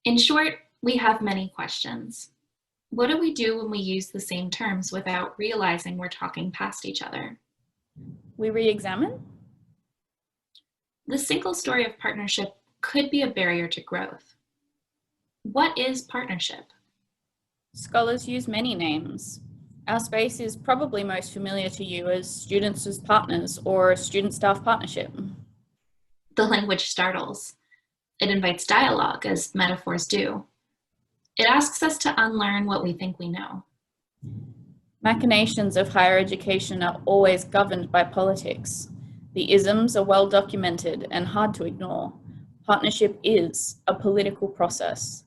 In short, we have many questions. What do we do when we use the same terms without realizing we're talking past each other? We re-examine? The single story of partnership could be a barrier to growth. What is partnership? Scholars use many names. Our space is probably most familiar to you as students as partners or student-staff partnership. The language startles. It invites dialogue, as metaphors do. It asks us to unlearn what we think we know. Machinations of higher education are always governed by politics. The isms are well documented and hard to ignore. Partnership is a political process,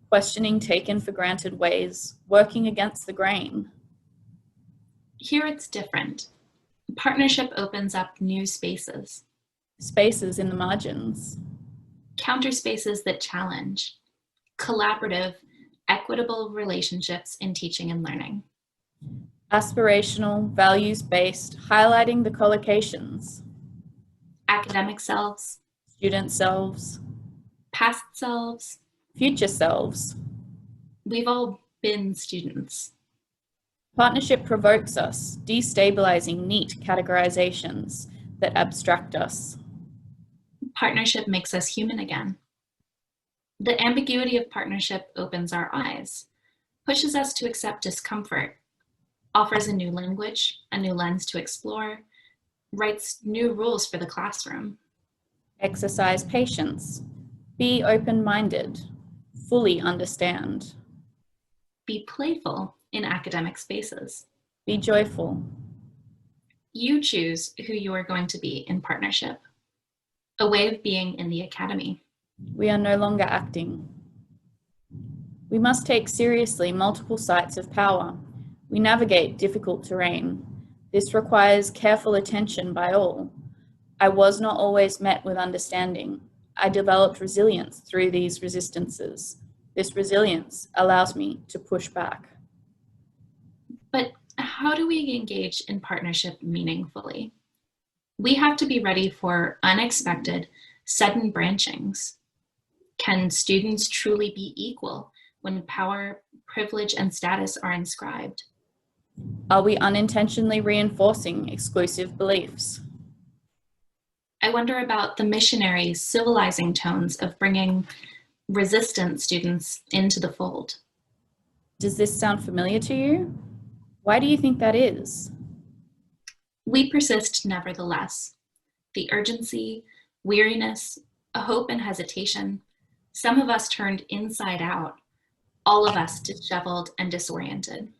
questioning taken for granted ways, working against the grain. Here it's different. Partnership opens up new spaces. Spaces in the margins. Counter spaces that challenge. Collaborative, equitable relationships in teaching and learning. Aspirational, values-based, highlighting the collocations. Academic selves. Student selves. Past selves. Future selves. We've all been students. Partnership provokes us, destabilizing neat categorizations that abstract us. Partnership makes us human again. The ambiguity of partnership opens our eyes, pushes us to accept discomfort, offers a new language, a new lens to explore, writes new rules for the classroom. Exercise patience. Be open-minded. Fully understand. Be playful in academic spaces. Be joyful. You choose who you are going to be in partnership. A way of being in the academy. We are no longer acting. We must take seriously multiple sites of power. We navigate difficult terrain. This requires careful attention by all. I was not always met with understanding. I developed resilience through these resistances. This resilience allows me to push back. But how do we engage in partnership meaningfully? We have to be ready for unexpected, sudden branchings. Can students truly be equal when power, privilege, and status are inscribed? Are we unintentionally reinforcing exclusive beliefs? I wonder about the missionary, civilizing tones of bringing resistant students into the fold. Does this sound familiar to you? Why do you think that is? We persist nevertheless. The urgency, weariness, a hope and hesitation, some of us turned inside out, all of us disheveled and disoriented.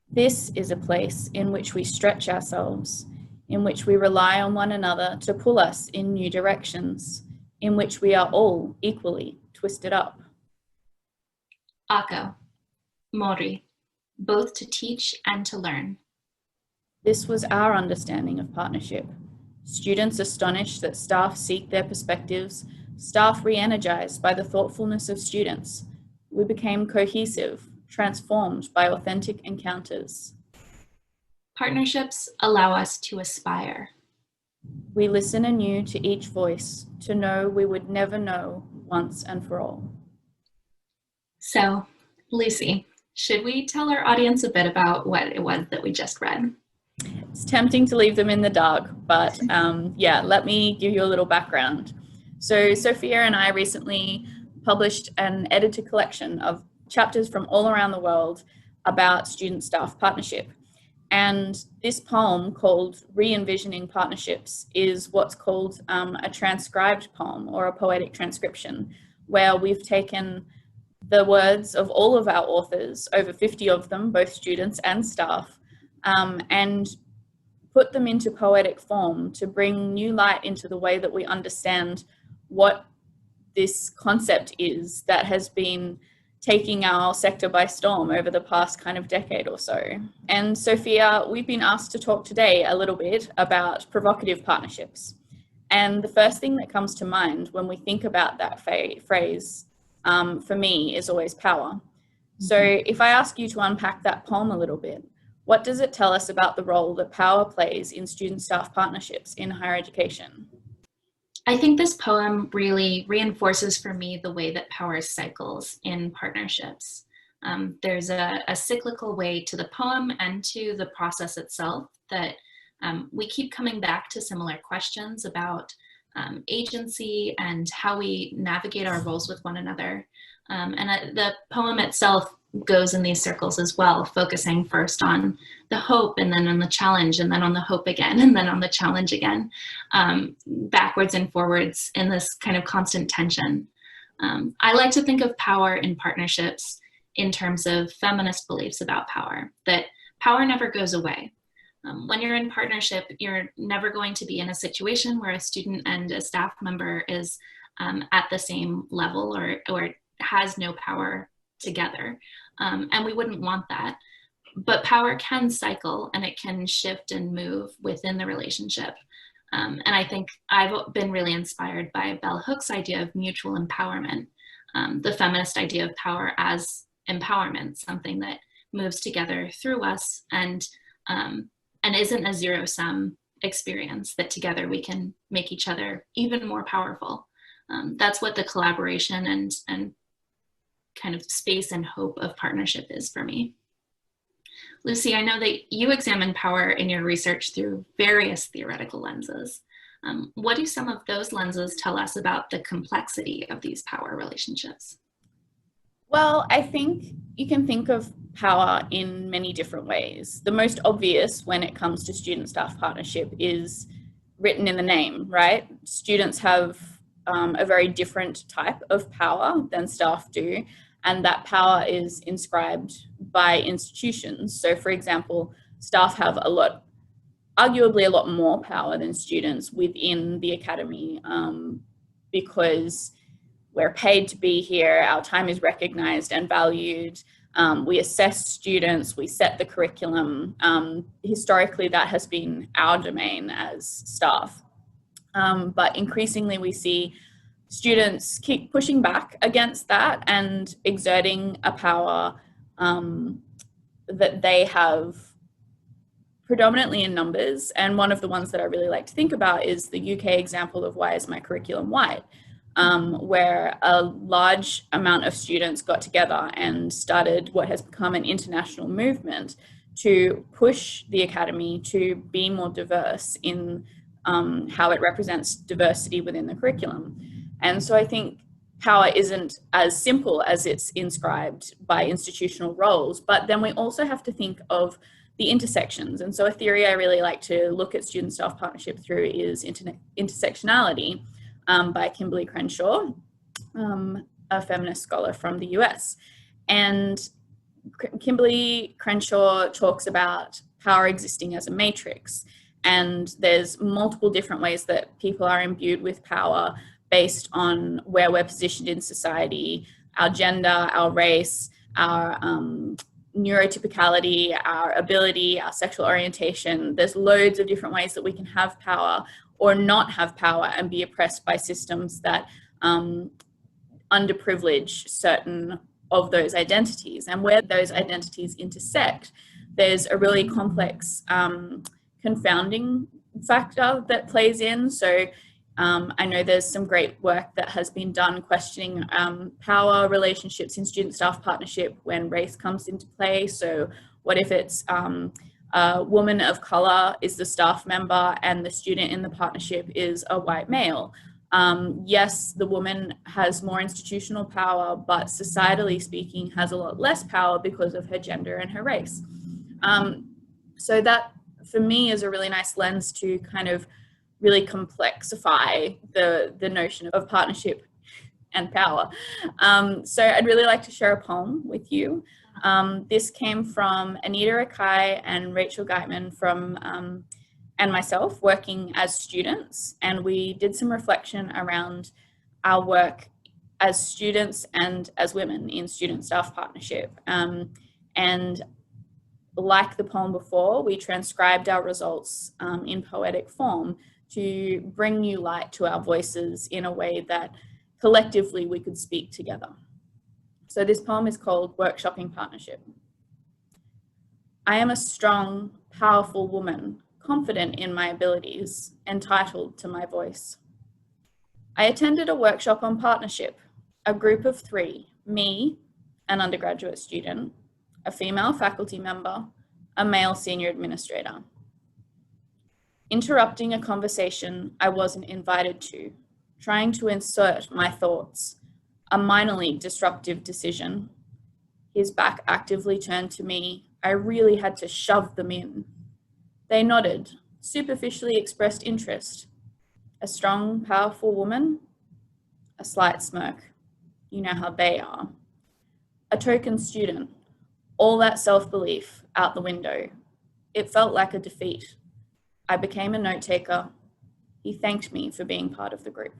This is a place in which we stretch ourselves, in which we rely on one another to pull us in new directions, in which we are all equally twisted up. Ako, mori, both to teach and to learn. This was our understanding of partnership. Students astonished that staff seek their perspectives, staff re-energized by the thoughtfulness of students. We became cohesive, transformed by authentic encounters. Partnerships allow us to aspire. We listen anew to each voice, to know we would never know once and for all. So, Lucy, should we tell our audience a bit about what it was that we just read? It's tempting to leave them in the dark, but yeah, let me give you a little background. So Sophia and I recently published an edited collection of chapters from all around the world about student-staff partnership. And this poem called Re-envisioning Partnerships is what's called a transcribed poem or a poetic transcription, where we've taken the words of all of our authors, over 50 of them, both students and staff, and put them into poetic form to bring new light into the way that we understand what this concept is that has been taking our sector by storm over the past kind of decade or so. And Sophia, we've been asked to talk today a little bit about provocative partnerships. And the first thing that comes to mind when we think about that phrase, for me, is always power. So if I ask you to unpack that poem a little bit, what does it tell us about the role that power plays in student-staff partnerships in higher education? I think this poem really reinforces for me the way that power cycles in partnerships. There's a cyclical way to the poem and to the process itself that we keep coming back to similar questions about agency and how we navigate our roles with one another. The poem itself goes in these circles as well, focusing first on the hope and then on the challenge and then on the hope again and then on the challenge again, backwards and forwards in this kind of constant tension. I like to think of power in partnerships in terms of feminist beliefs about power, that power never goes away. When you're in partnership, you're never going to be in a situation where a student and a staff member is at the same level or has no power together. And we wouldn't want that. But power can cycle and it can shift and move within the relationship. And I think I've been really inspired by Bell Hook's idea of mutual empowerment, the feminist idea of power as empowerment, something that moves together through us and isn't a zero-sum experience, that together we can make each other even more powerful. That's what the collaboration and kind of space and hope of partnership is for me. Lucy, I know that you examine power in your research through various theoretical lenses. What do some of those lenses tell us about the complexity of these power relationships? Well, I think you can think of power in many different ways. The most obvious when it comes to student-staff partnership is written in the name, right? Students have a very different type of power than staff do, and that power is inscribed by institutions. So, for example, staff have arguably a lot more power than students within the academy because we're paid to be here, our time is recognized and valued, we assess students, we set the curriculum. Historically, that has been our domain as staff. But increasingly we see students keep pushing back against that and exerting a power that they have predominantly in numbers. And one of the ones that I really like to think about is the UK example of Why is my curriculum white? Where a large amount of students got together and started what has become an international movement to push the academy to be more diverse in how it represents diversity within the curriculum. And so I think power isn't as simple as it's inscribed by institutional roles, but then we also have to think of the intersections. And so a theory I really like to look at student-staff partnership through is intersectionality, by Kimberly Crenshaw, a feminist scholar from the US. And Kimberly Crenshaw talks about power existing as a matrix. And there's multiple different ways that people are imbued with power based on where we're positioned in society, our gender, our race, our neurotypicality, our ability, our sexual orientation. There's loads of different ways that we can have power or not have power and be oppressed by systems that underprivilege certain of those identities. And where those identities intersect, there's a really complex confounding factor that plays in. So I know there's some great work that has been done questioning power relationships in student-staff partnership when race comes into play. So what if it's a woman of color is the staff member and the student in the partnership is a white male? Yes, the woman has more institutional power, but societally speaking has a lot less power because of her gender and her race. So that, for me, is a really nice lens to kind of really complexify the notion of partnership and power. So I'd really like to share a poem with you. This came from Anita Akai and Rachel Geitman from and myself working as students, and we did some reflection around our work as students and as women in student-staff partnership. And like the poem before, we transcribed our results in poetic form to bring new light to our voices in a way that collectively we could speak together. So this poem is called Workshopping Partnership. I am a strong, powerful woman, confident in my abilities, entitled to my voice. I attended a workshop on partnership, a group of 3, me, an undergraduate student, a female faculty member, a male senior administrator. Interrupting a conversation I wasn't invited to, trying to insert my thoughts, a minorly disruptive decision. His back actively turned to me. I really had to shove them in. They nodded, superficially expressed interest. A strong, powerful woman, a slight smirk. You know how they are. A token student, all that self-belief out the window. It felt like a defeat. I became a note taker. He thanked me for being part of the group.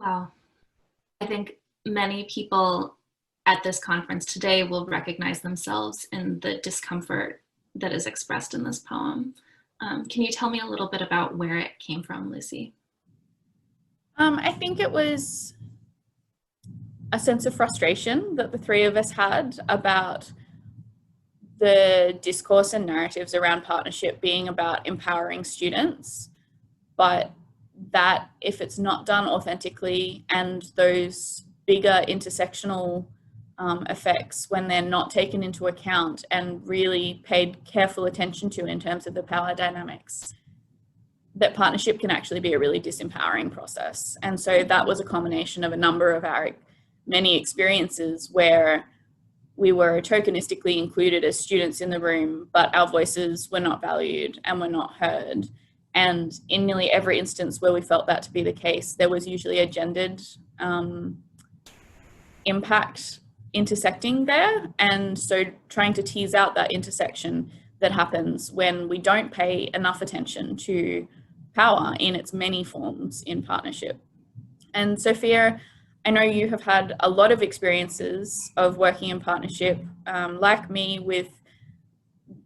Wow. I think many people at this conference today will recognize themselves in the discomfort that is expressed in this poem. Can you tell me a little bit about where it came from, Lucy? I think it was a sense of frustration that the 3 of us had about the discourse and narratives around partnership being about empowering students, but that if it's not done authentically and those bigger intersectional effects, when they're not taken into account and really paid careful attention to in terms of the power dynamics, that partnership can actually be a really disempowering process. And so that was a combination of a number of our many experiences where we were tokenistically included as students in the room, but our voices were not valued and were not heard. And in nearly every instance where we felt that to be the case, there was usually a gendered impact intersecting there. And so trying to tease out that intersection that happens when we don't pay enough attention to power in its many forms in partnership. And Sophia, I know you have had a lot of experiences of working in partnership, like me, with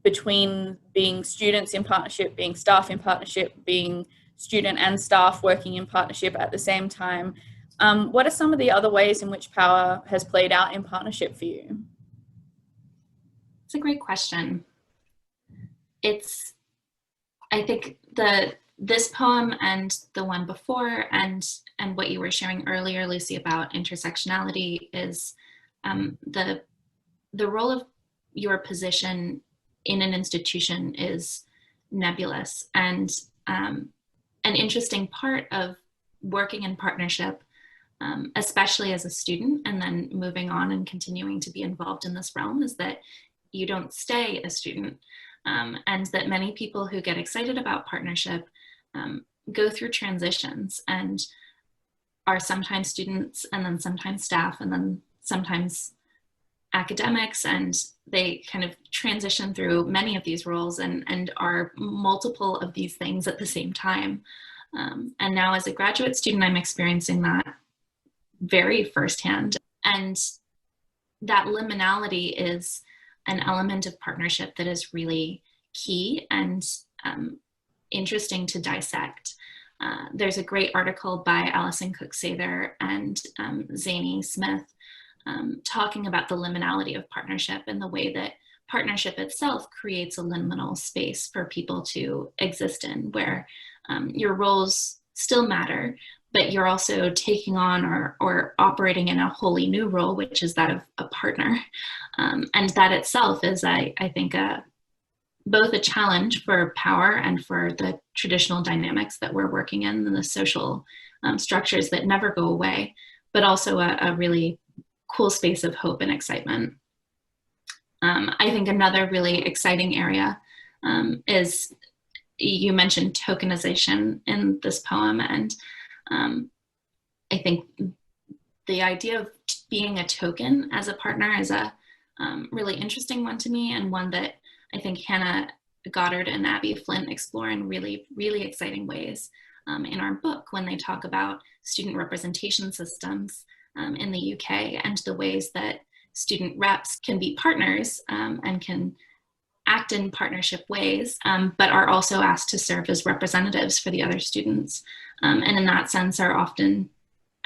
between being students in partnership, being staff in partnership, being student and staff working in partnership at the same time. What are some of the other ways in which power has played out in partnership for you? It's a great question. I think this poem and the one before and what you were sharing earlier, Lucy, about intersectionality is the role of your position in an institution is nebulous. And an interesting part of working in partnership, especially as a student and then moving on and continuing to be involved in this realm, is that you don't stay a student. And that many people who get excited about partnership go through transitions and are sometimes students and then sometimes staff and then sometimes academics, and they kind of transition through many of these roles and are multiple of these things at the same time. And now as a graduate student, I'm experiencing that very firsthand. And that liminality is an element of partnership that is really key and interesting to dissect. There's a great article by Alison Cook-Sather and Zane Smith talking about the liminality of partnership and the way that partnership itself creates a liminal space for people to exist in, where your roles still matter, but you're also taking on or operating in a wholly new role, which is that of a partner. And that itself is, I think, both a challenge for power and for the traditional dynamics that we're working in and the social structures that never go away, but also a really cool space of hope and excitement. I think another really exciting area is, you mentioned tokenization in this poem, and I think the idea of being a token as a partner is a really interesting one to me, and one that I think Hannah Goddard and Abby Flint explore in really, really exciting ways in our book when they talk about student representation systems in the UK and the ways that student reps can be partners and can act in partnership ways, but are also asked to serve as representatives for the other students. And in that sense are often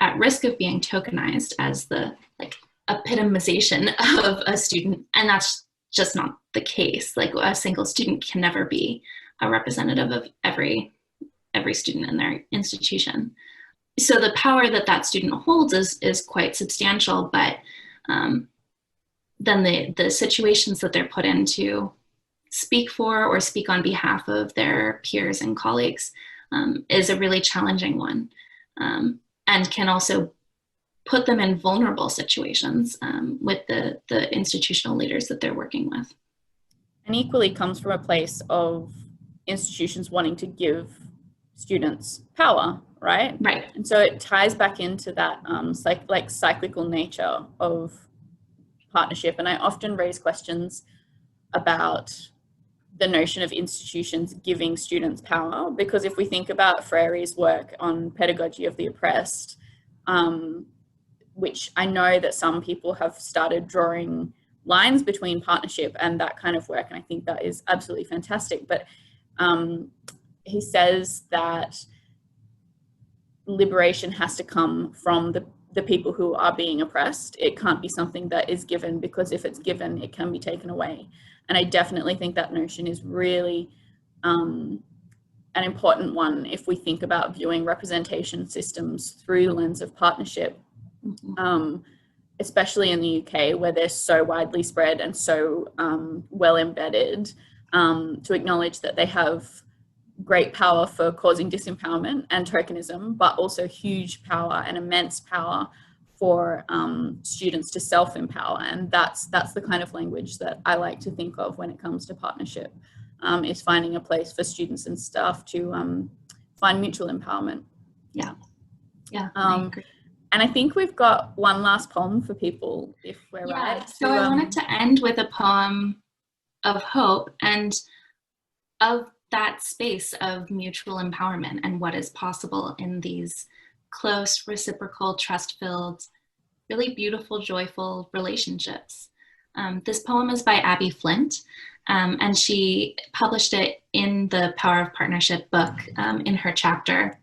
at risk of being tokenized as the epitomization of a student. And that's just not the case. Like, a single student can never be a representative of every student in their institution. So the power that that student holds is quite substantial, but then the situations that they're put in to speak for or speak on behalf of their peers and colleagues is a really challenging one, and can also put them in vulnerable situations with the institutional leaders that they're working with. And equally comes from a place of institutions wanting to give students power, right? Right. And so it ties back into that cyclical nature of partnership. And I often raise questions about the notion of institutions giving students power, because if we think about Freire's work on pedagogy of the oppressed, which I know that some people have started drawing lines between partnership and that kind of work, and I think that is absolutely fantastic, but he says that liberation has to come from the people who are being oppressed. It can't be something that is given, because if it's given, it can be taken away. And I definitely think that notion is really an important one if we think about viewing representation systems through the lens of partnership, especially in the UK, where they're so widely spread and so well embedded, to acknowledge that they have great power for causing disempowerment and tokenism, but also huge power and immense power for students to self-empower. And that's the kind of language that I like to think of when it comes to partnership, is finding a place for students and staff to find mutual empowerment. Yeah, I agree. And I think we've got one last poem for people, if we're right. So I wanted to end with a poem of hope and of that space of mutual empowerment and what is possible in these close, reciprocal, trust-filled, really beautiful, joyful relationships. This poem is by Abby Flint, and she published it in the Power of Partnership book in her chapter,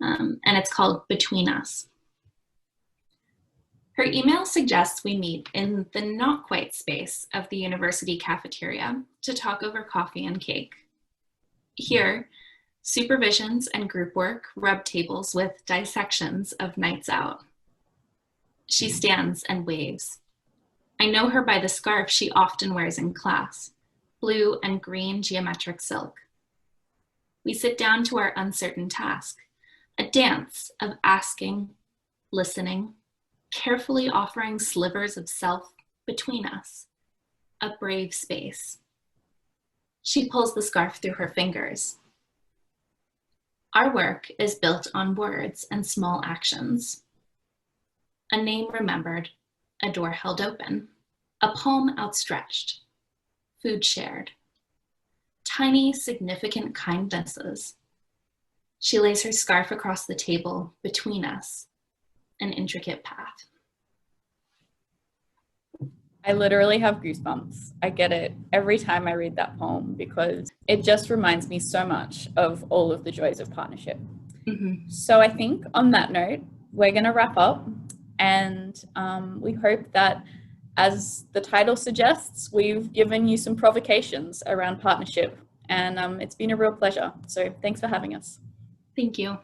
and it's called Between Us. Her email suggests we meet in the not quite space of the university cafeteria to talk over coffee and cake. Here, supervisions and group work rub tables with dissections of nights out. She stands and waves. I know her by the scarf she often wears in class, blue and green geometric silk. We sit down to our uncertain task, a dance of asking, listening, carefully offering slivers of self between us, a brave space. She pulls the scarf through her fingers. Our work is built on words and small actions. A name remembered, a door held open, a palm outstretched, food shared. Tiny, significant kindnesses. She lays her scarf across the table between us, an intricate path. I literally have goosebumps. I get it every time I read that poem, because it just reminds me so much of all of the joys of partnership. So I think on that note, we're going to wrap up, and we hope that, as the title suggests, we've given you some provocations around partnership, and it's been a real pleasure. So thanks for having us. Thank you.